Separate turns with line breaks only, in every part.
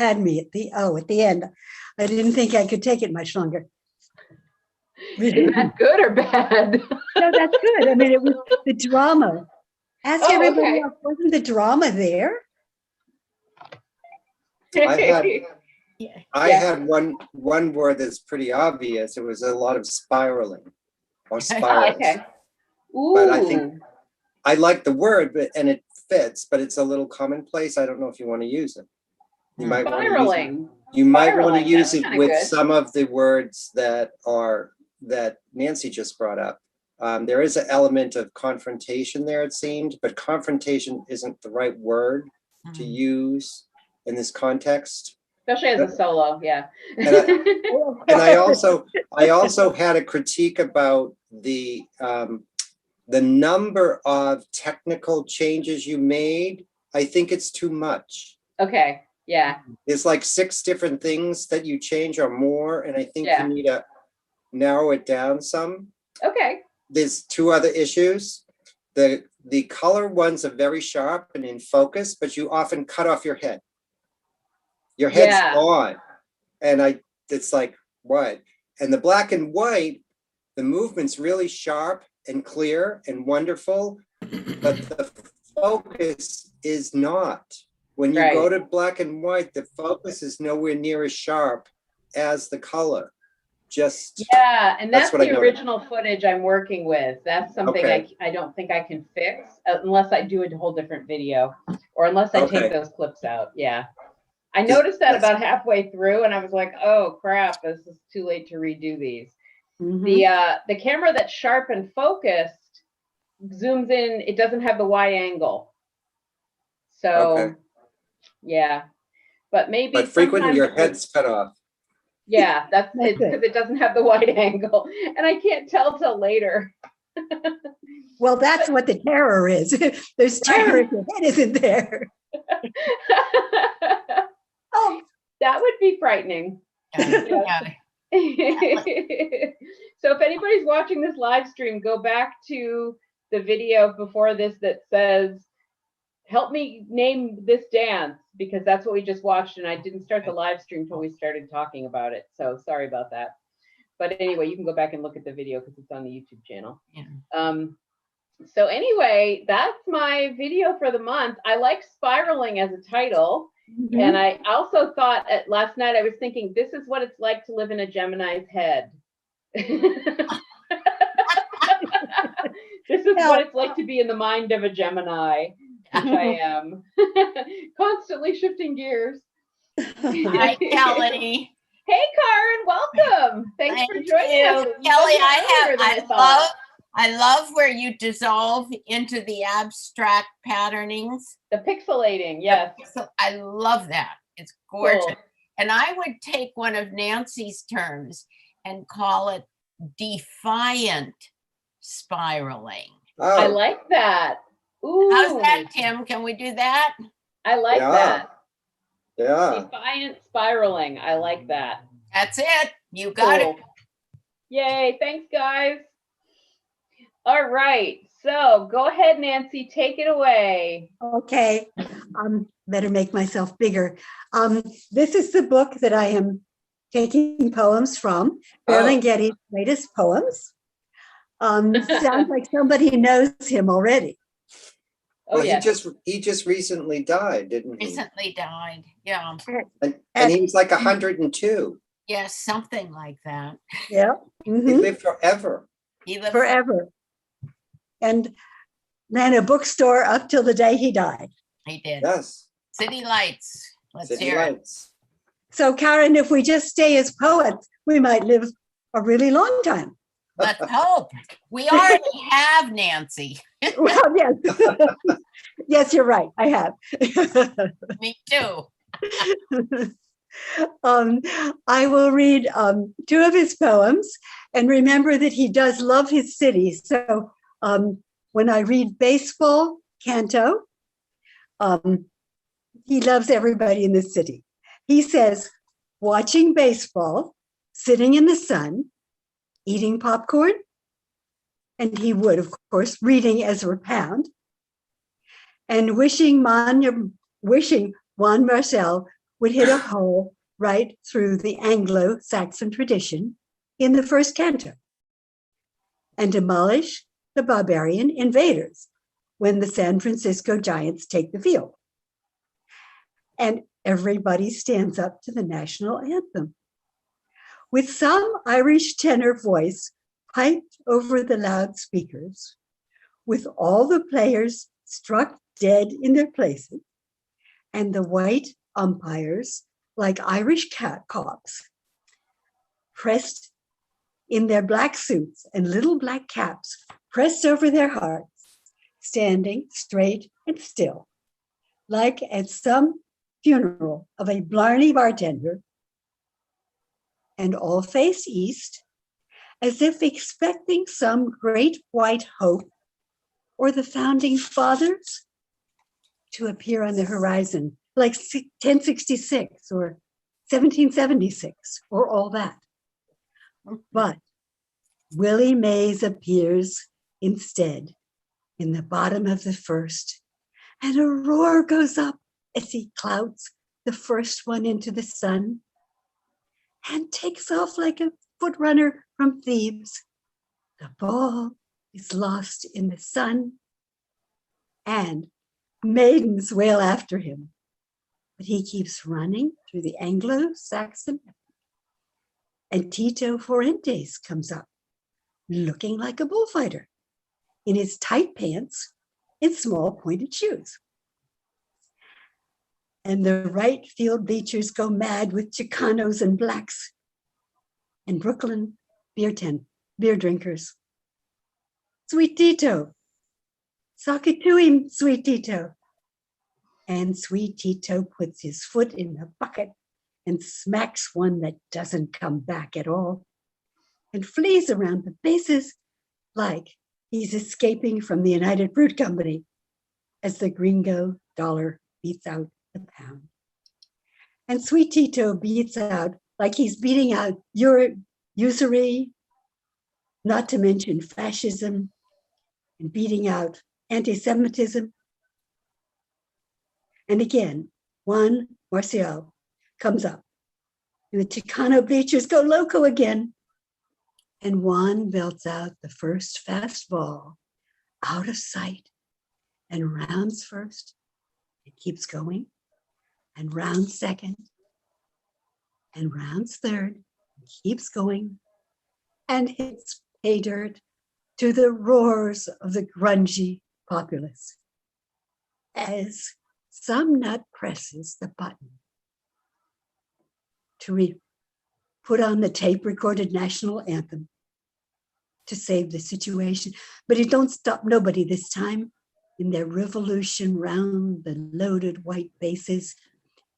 had me at the end. I didn't think I could take it much longer.
Is that good or bad?
No, that's good. I mean, it was the drama. Ask everybody
okay.
else, wasn't the drama there?
I had one word that's pretty obvious. It was a lot of spiraling or spirals.
Okay. Ooh.
But I think I like the word, and it fits, but it's a little commonplace. I don't know if you want to use it. You might
spiraling.
Want to use it with
good.
some of the words that Nancy just brought up. There is an element of confrontation there, it seemed, but confrontation isn't the right word to use in this context.
Especially as a solo, yeah.
And I also had a critique about the number of technical changes you made. I think it's too much.
Okay, yeah.
There's like 6 different things that you change or more, and I think
Yeah.
you need to narrow it down some.
Okay.
There's 2 other issues. The color ones are very sharp and in focus, but you often cut off your head. Your head's on, and it's like, what? And the black and white, the movement's really sharp and clear and wonderful, but the focus is not. When you go to black and white, the focus is nowhere near as sharp as the color.
And that's the original footage I'm working with. That's something I don't think I can fix unless I do a whole different video, or unless I take those clips out. Yeah. I noticed that about halfway through, and I was like, oh crap, this is too late to redo these. Mm-hmm. The camera that's sharp and focused zooms in, it doesn't have the wide angle. So yeah. But
frequently your head's cut off.
Yeah, that's it, because it doesn't have the wide angle. And I can't tell till later.
Well, that's what the terror is. There's terror if your head isn't there.
Oh, that would be frightening.
Yeah.
So if anybody's watching this live stream, go back to the video before this that says, help me name this dance, because that's what we just watched, and I didn't start the live stream until we started talking about it. So sorry about that. But anyway, you can go back and look at the video because it's on the YouTube channel. Yeah. So anyway, that's my video for the month. I like spiraling as a title. Mm-hmm. And I also thought last night, I was thinking, this is what it's like to live in a Gemini's head. This is what it's like to be in the mind of a Gemini, which I am. Constantly shifting gears.
Hi, Kelly.
Hey, Karen, welcome. Thanks for joining us.
Kelly, I love where you dissolve into the abstract patternings.
The pixelating, yes.
I love that. It's gorgeous.
Cool.
And I would take one of Nancy's terms and call it defiant spiraling.
Oh.
I like that. Ooh.
How's that, Tim? Can we do that?
I like that.
Yeah.
Defiant spiraling. I like that.
That's it. You got it.
Yay. Thanks, guys. All right. So go ahead, Nancy. Take it away.
Okay. Better make myself bigger. This is the book that I am taking poems from, Berlingetti's latest poems. Sounds like somebody knows him already.
Well, he just recently died, didn't he?
Recently died, yeah.
And he was like 102.
Yes, something like that.
Yeah. Mm-hmm.
He lived forever.
Forever. And ran a bookstore up till the day he died.
He did.
Yes.
City Lights. Let's
City
hear
Lights.
it.
So, Karen, if we just stay as poets, we might live a really long time.
Let's hope. We already have Nancy.
Well, yes. Yes, you're right. I have.
Me too.
I will read 2 of his poems, and remember that he does love his city. So when I read Baseball Canto, he loves everybody in the city. He says, watching baseball, sitting in the sun, eating popcorn, and he would, of course, reading Ezra Pound, and wishing Juan Marcel would hit a hole right through the Anglo-Saxon tradition in the first canto and demolish the barbarian invaders when the San Francisco Giants take the field. And everybody stands up to the national anthem, with some Irish tenor voice piped over the loudspeakers, with all the players struck dead in their places, and the white umpires, like Irish cops, pressed in their black suits and little black caps pressed over their hearts, standing straight and still, like at some funeral of a Blarney bartender, and all face east, as if expecting some great white hope or the founding fathers to appear on the horizon, like 1066 or 1776 or all that. But Willie Mays appears instead in the bottom of the first, and a roar goes up as he clouts the first one into the sun and takes off like a foot runner from Thebes. The ball is lost in the sun, and maidens wail after him. But he keeps running through the Anglo-Saxon, and Tito Fuentes comes up, looking like a bullfighter, in his tight pants and small pointed shoes. And the right field bleachers go mad with Chicanos and blacks and Brooklyn beer drinkers. Sweet Tito, sock it to him, Sweet Tito. And Sweet Tito puts his foot in the bucket and smacks one that doesn't come back at all and flees around the bases like he's escaping from the United Fruit Company as the gringo dollar beats out the pound. And Sweet Tito beats out like he's beating out usury, not to mention fascism, and beating out anti-Semitism. And again, Juan Marcial comes up, and the Chicano bleachers go loco again. And Juan belts out the first fast ball out of sight and rounds first. It keeps going, and rounds second, and rounds third. It keeps going, and hits pay dirt to the roars of the grungy populace as some nut presses the button to put on the tape recorded national anthem to save the situation. But it don't stop nobody this time in their revolution round the loaded white bases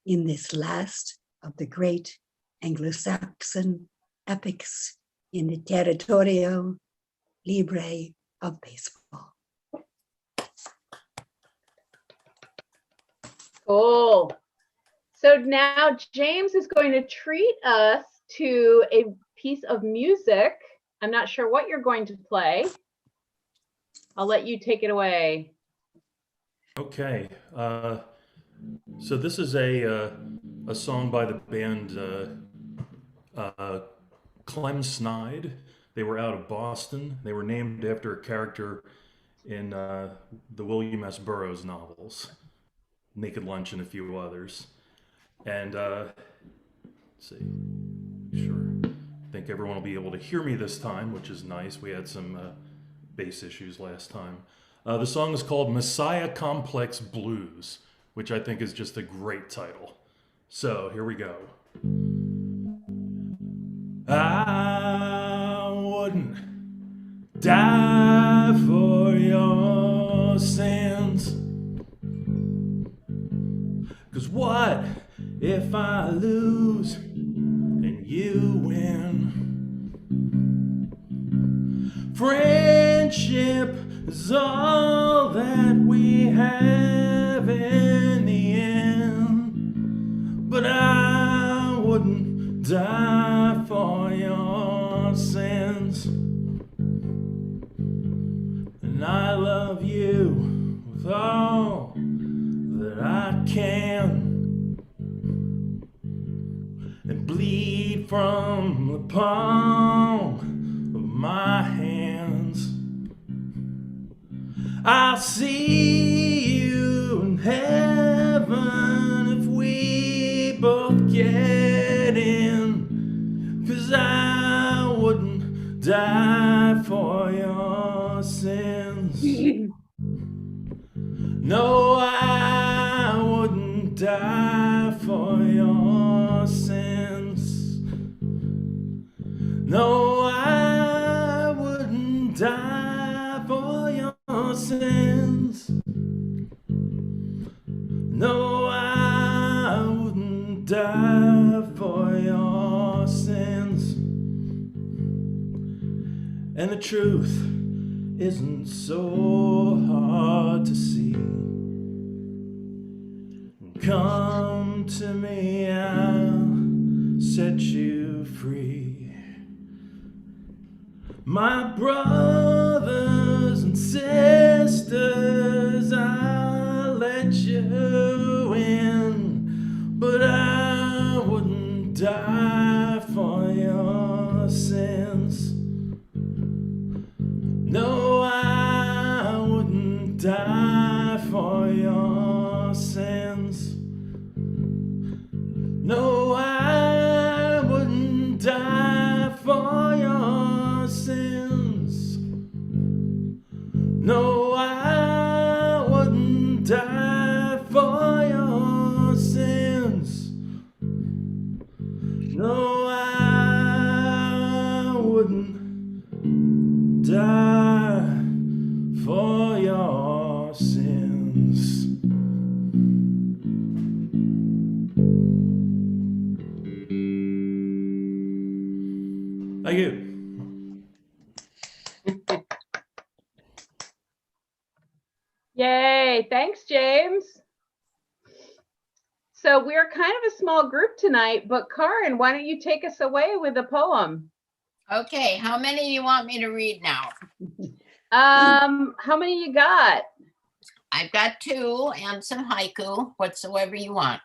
in this last of the great Anglo-Saxon epics in the Territorio Libre of baseball.
Cool. So now James is going to treat us to a piece of music. I'm not sure what you're going to play. I'll let you take it away.
Okay. So this is a song by the band Clem Snide. They were out of Boston. They were named after a character in the William S. Burroughs novels, Naked Lunch and a few others. And let's see, sure. I think everyone will be able to hear me this time, which is nice. We had some bass issues last time. The song is called Messiah Complex Blues, which I think is just a great title. So here we go. I wouldn't die for your sins. 'Cause what if I lose and you win? Friendship is all that we have in the end. But I wouldn't die for your sins. And I love you with all that I can. and bleed from the palm of my hands. I'll see you in heaven if we both get in, 'cause I wouldn't die for your sins. No, I wouldn't die for your sins. No, I wouldn't die for your sins. No, I wouldn't die for your sins. And the truth isn't so hard to see. Come to me, I'll set you free. My brothers and sisters, I'll let you in, but I wouldn't die for your sins. No, I wouldn't die for your sins. No, I wouldn't die for your sins. No, I wouldn't die for your sins. No, I wouldn't die for your sins. Thank you.
Yay, thanks, James. So we're kind of a small group tonight, but Karin, why don't you take us away with a poem?
Okay, how many do you want me to read now?
How many you got?
I've got 2 and some haiku, whatsoever you want.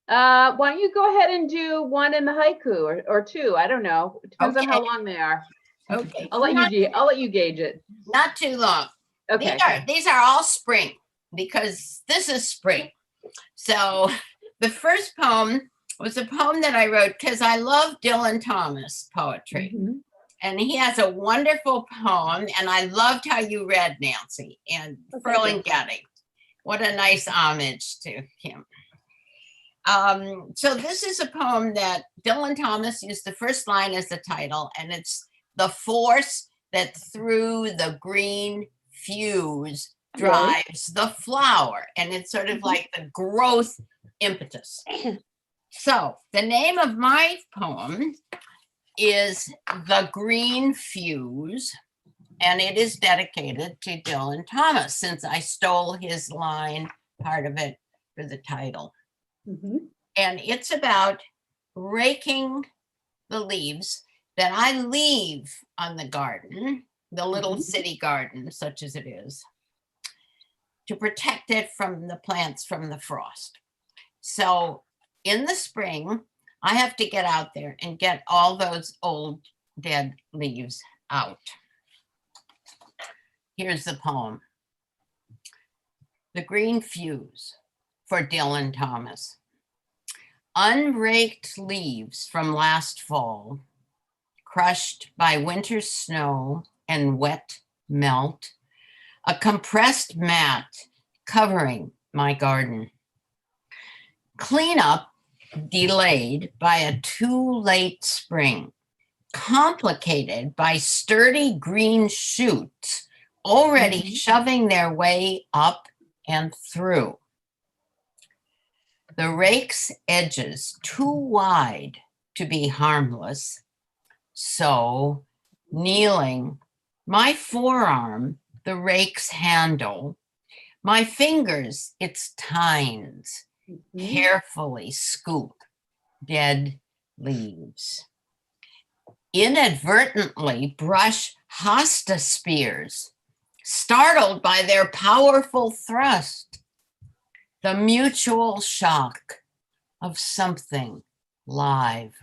Why don't you go ahead and do 1 in the haiku or 2? I don't know. It depends on how
Okay.
long they are.
Okay.
I'll let you gauge it.
Not too long.
Okay.
These are all spring because this is spring. So the first poem was a poem that I wrote because I love Dylan Thomas poetry.
Mhm.
And he has a wonderful poem, and I loved how you read, Nancy, and Ferlinghetti. What a nice homage to him. So this is a poem that Dylan Thomas used the first line as the title, and it's the force that through the green fuse drives the flower, and it's sort of like the growth impetus. So the name of my poem is The Green Fuse, and it is dedicated to Dylan Thomas since I stole his line, part of it, for the title.
Mhm.
And it's about raking the leaves that I leave on the garden, the little city garden, such as it is, to protect it from the plants from the frost. So in the spring, I have to get out there and get all those old dead leaves out. Here's the poem. The Green Fuse for Dylan Thomas. Unraked leaves from last fall, crushed by winter snow and wet melt, a compressed mat covering my garden. Cleanup delayed by a too late spring, complicated by sturdy green shoots already shoving their way up and through. The rake's edges too wide to be harmless, so kneeling, my forearm the rake's handle, my fingers its tines, carefully scoop dead leaves. Inadvertently brush hosta spears, startled by their powerful thrust. The mutual shock of something live.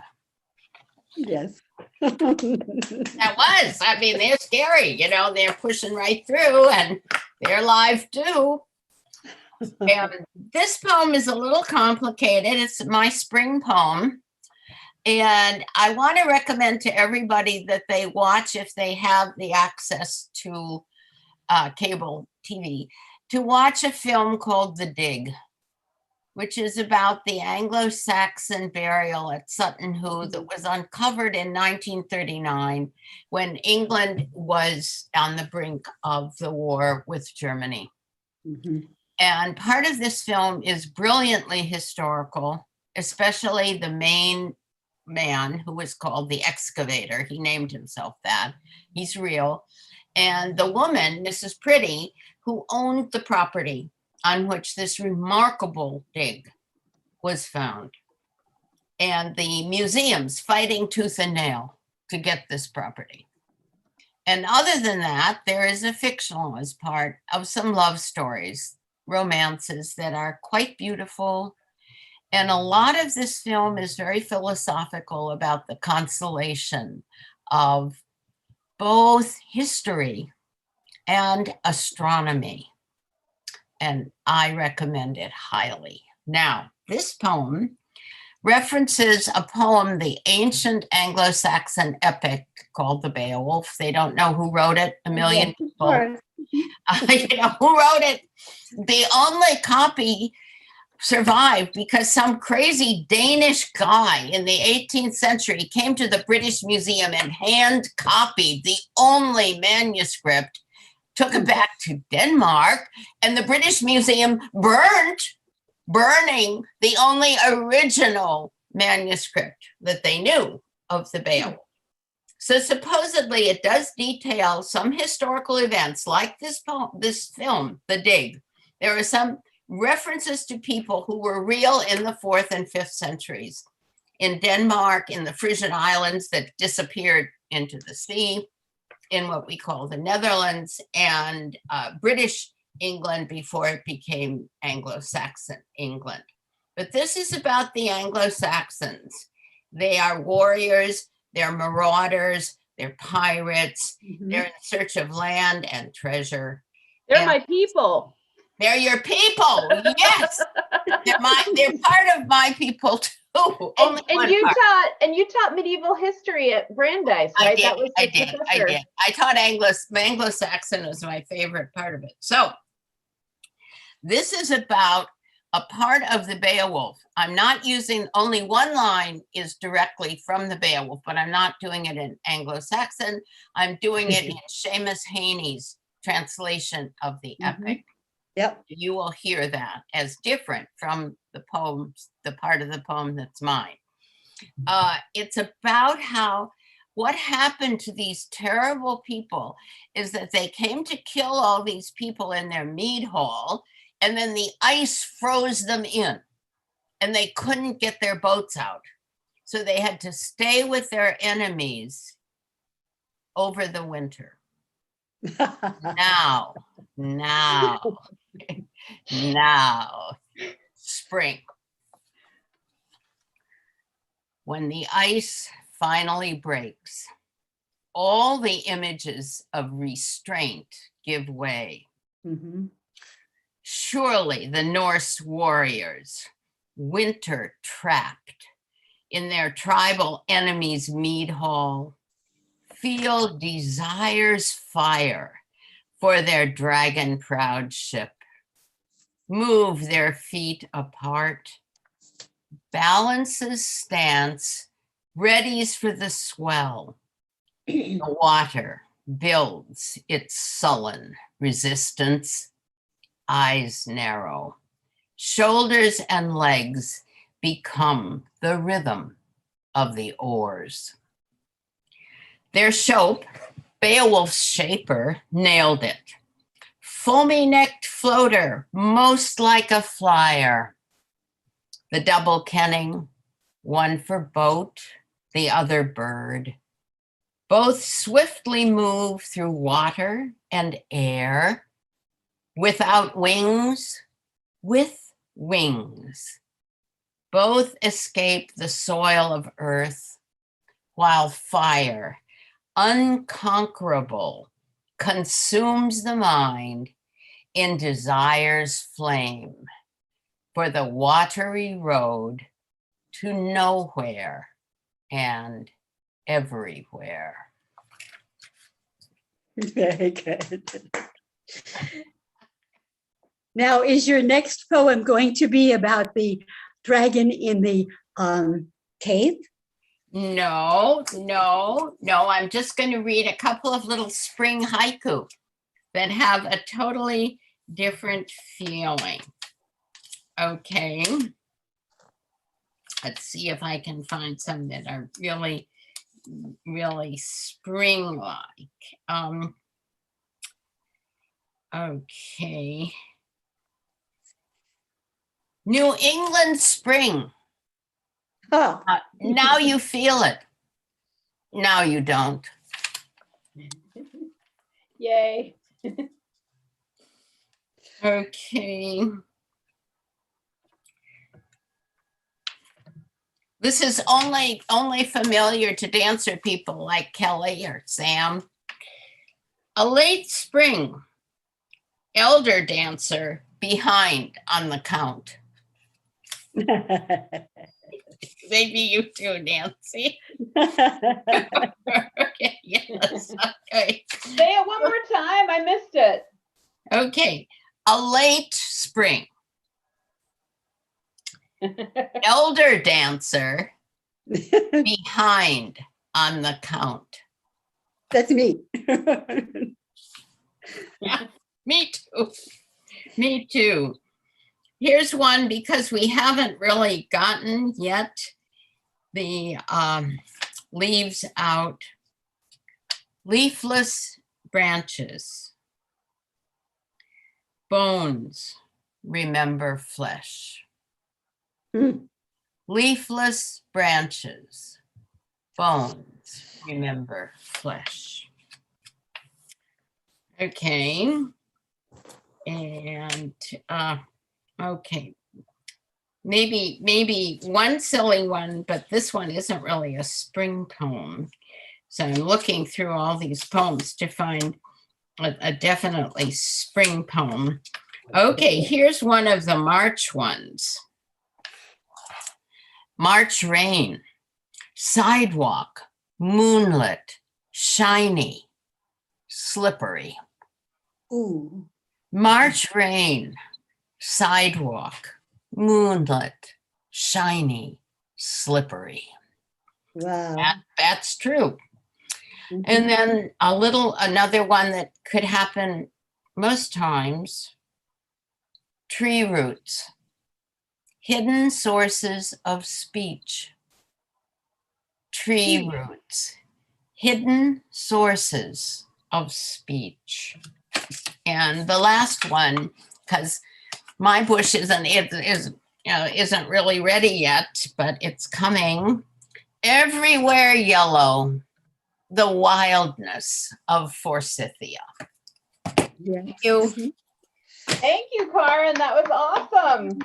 Yes.
That was, I mean, they're scary, you know, they're pushing right through and they're live too. And this poem is a little complicated. It's my spring poem. And I want to recommend to everybody that they watch, if they have the access to cable TV, to watch a film called The Dig, which is about the Anglo-Saxon burial at Sutton Hoo that was uncovered in 1939 when England was on the brink of the war with Germany.
Mhm.
And part of this film is brilliantly historical, especially the main man, who was called the excavator. He named himself that. He's real. And the woman, Mrs. Pretty, who owned the property on which this remarkable dig was found. And the museums fighting tooth and nail to get this property. And other than that, there is a fictionalized part of some love stories, romances that are quite beautiful. And a lot of this film is very philosophical about the consolation of both history and astronomy. And I recommend it highly. Now, this poem references a poem, the ancient Anglo-Saxon epic called the Beowulf. They don't know who wrote it, a million
Yes, of
people.
course.
You know, who wrote it? The only copy survived because some crazy Danish guy in the 18th century came to the British Museum and hand copied the only manuscript, took it back to Denmark, and the British Museum burning the only original manuscript that they knew of the Beowulf. So supposedly it does detail some historical events like this film, The Dig. There are some references to people who were real in the 4th and 5th centuries in Denmark, in the Frisian Islands that disappeared into the sea, in what we call the Netherlands, and British England before it became Anglo-Saxon England. But this is about the Anglo-Saxons. They are warriors, they're marauders, they're pirates, they're in search of land and treasure.
They're
And
my people.
they're your people, yes. They're part of my people too. Only
And
one
you
part.
taught medieval history at Brandeis, right?
I
That was
did. I taught Anglo-Saxon was my favorite part of it. So this is about a part of the Beowulf. I'm not using, only one line is directly from the Beowulf, but I'm not doing it in Anglo-Saxon. I'm doing it in Seamus Heaney's translation of the epic.
Yep.
You will hear that as different from the poems, the part of the poem that's mine. It's about how what happened to these terrible people is that they came to kill all these people in their mead hall, and then the ice froze them in and they couldn't get their boats out. So they had to stay with their enemies over the winter. Now, spring. When the ice finally breaks, all the images of restraint give way.
Mhm.
Surely the Norse warriors, winter trapped in their tribal enemy's mead hall, feel desire's fire for their dragon-proud ship, move their feet apart, balances stance, readies for the swell. The water builds its sullen resistance, eyes narrow, shoulders and legs become the rhythm of the oars. Their shope, Beowulf's shaper, nailed it. Foamy-necked floater, most like a flyer. The double kenning, one for boat, the other bird. Both swiftly move through water and air, without wings, with wings. Both escape the soil of earth, while fire, unconquerable, consumes the mind in desire's flame for the watery road to nowhere and everywhere.
Very good. Now, is your next poem going to be about the dragon in the cave?
No, no, no. I'm just going to read a couple of little spring haiku that have a totally different feeling. Okay. Let's see if I can find some that are really, really spring-like. Okay. New England spring.
Oh,
Now you feel it. Now you don't.
Yay.
Okay. This is only familiar to dancer people like Kelly or Sam. A late spring, elder dancer behind on the count. Maybe you too, Nancy. Okay, yes, okay.
Say it one more time. I missed it.
Okay, a late spring, elder dancer behind on the count.
That's me.
Yeah, me too. Me too. Here's one because we haven't really gotten yet the leaves out. Leafless branches, bones remember flesh.
Hmm.
Leafless branches, bones remember flesh. Okay. And okay. Maybe one silly one, but this one isn't really a spring poem. So I'm looking through all these poems to find a definitely spring poem. Okay, here's one of the March ones. March rain, sidewalk, moonlit, shiny, slippery.
Ooh.
March rain, sidewalk, moonlit, shiny, slippery.
Wow.
That's true.
Mhm.
And then another one that could happen most times, tree roots, hidden sources of speech. Tree roots, hidden sources of speech. And the last one, because my bush isn't really ready yet, but it's coming. Everywhere yellow, the wildness of forsythia.
Yeah.
Thank you.
Mhm.
Thank you, Karen. That was awesome.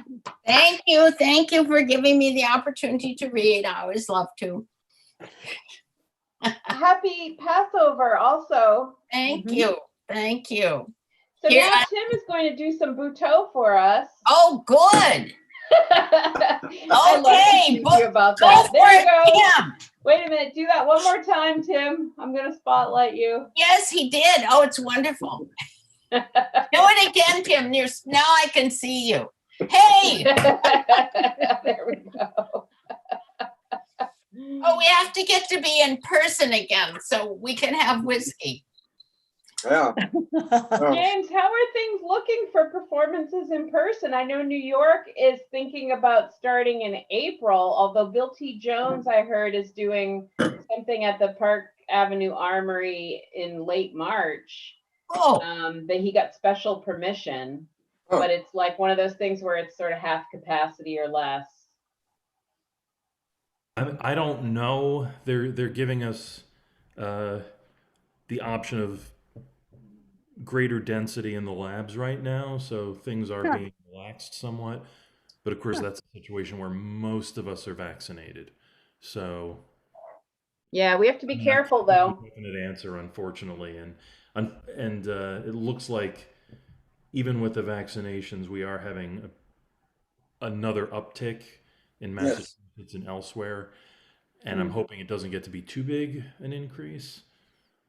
Thank you. Thank you for giving me the opportunity to read. I always love to.
Happy Passover also.
Thank
Mhm.
you. Thank you.
So
Here,
now Tim is going to do some Buteau for us.
Oh, good.
I love to
Okay,
tease you about
Go
that.
for
There you
it,
go.
Tim.
Wait a minute. Do that one more time, Tim. I'm going to spotlight you.
Yes, he did. Oh, it's wonderful. Do it again, Tim. Now I can see you. Hey,
There we go.
oh, we have to get to be in person again so we can have whiskey.
Yeah. Oh,
James, how are things looking for performances in person? I know New York is thinking about starting in April, although Bill T. Jones, I heard, is doing something at the Park Avenue Armory in late March.
Oh,
That he got special permission,
Oh.
but it's like one of those things where it's sort of half capacity or less.
I don't know. They're giving us the option of greater density in the labs right now, so things are
Huh.
being relaxed somewhat. But of course, that's a situation where most of us are vaccinated. So
Yeah, we have to be
I mean,
careful
can't give you
though.
a definite answer, unfortunately, and it looks like even with the vaccinations, we are having another uptick in
Yes.
Massachusetts and elsewhere, and I'm hoping it doesn't get to be too big an increase.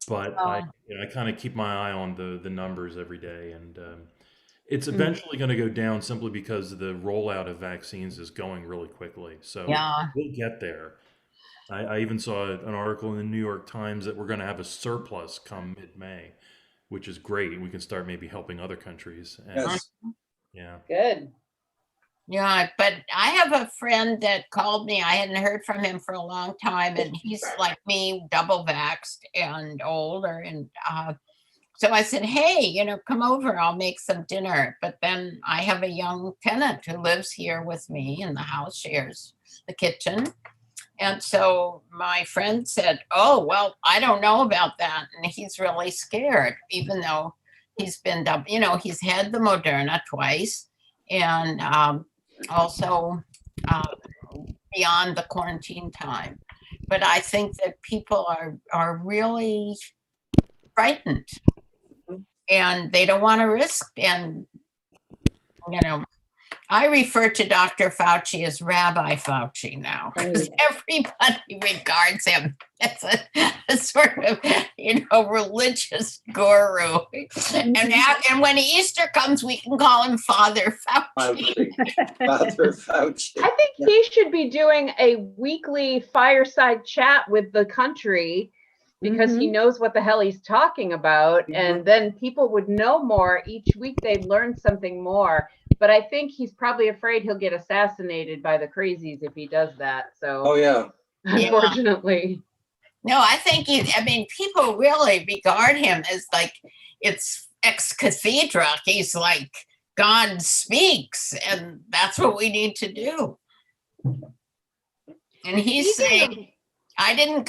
But
Oh,
I kind of keep my eye on the numbers every day, and it's
Mm.
eventually going to go down simply because the rollout of vaccines is going really quickly. So
Yeah.
we'll get there. I even saw an article in the New York Times that we're going to have a surplus come mid-May, which is great. We can start maybe helping other countries. And
Yes.
yeah,
good.
Yeah, but I have a friend that called me. I hadn't heard from him for a long time, and he's like me, double vaxxed and older. And so I said, "Hey, come over. I'll make some dinner." But then I have a young tenant who lives here with me in the house, shares the kitchen. And so my friend said, "Oh, well, I don't know about that." And he's really scared, even though he's been, he's had the Moderna twice, and also uh, beyond the quarantine time. But I think that people are really frightened, and they don't want to risk. And I refer to Dr. Fauci as Rabbi Fauci now, because everybody regards him as a sort of, religious guru. And when Easter comes, we can call him Father Fauci.
Father Fauci.
I think he should be doing a weekly fireside chat with the country because he knows what the hell he's talking about. And then people would know more. Each week they'd learn something more. But I think he's probably afraid he'll get assassinated by the crazies if he does that. So,
Oh, yeah.
unfortunately.
No, I think people really regard him as like it's ex cathedra. He's like God speaks, and that's what we need to do. And he's saying, I didn't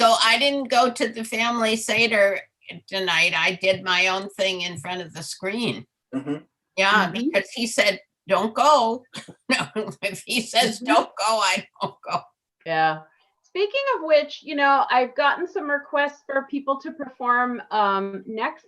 go to the family Seder tonight. I did my own thing in front of the screen. Yeah, because he said, "Don't go." No, if he says don't go, I don't go.
Yeah. Speaking of which, I've gotten some requests for people to perform next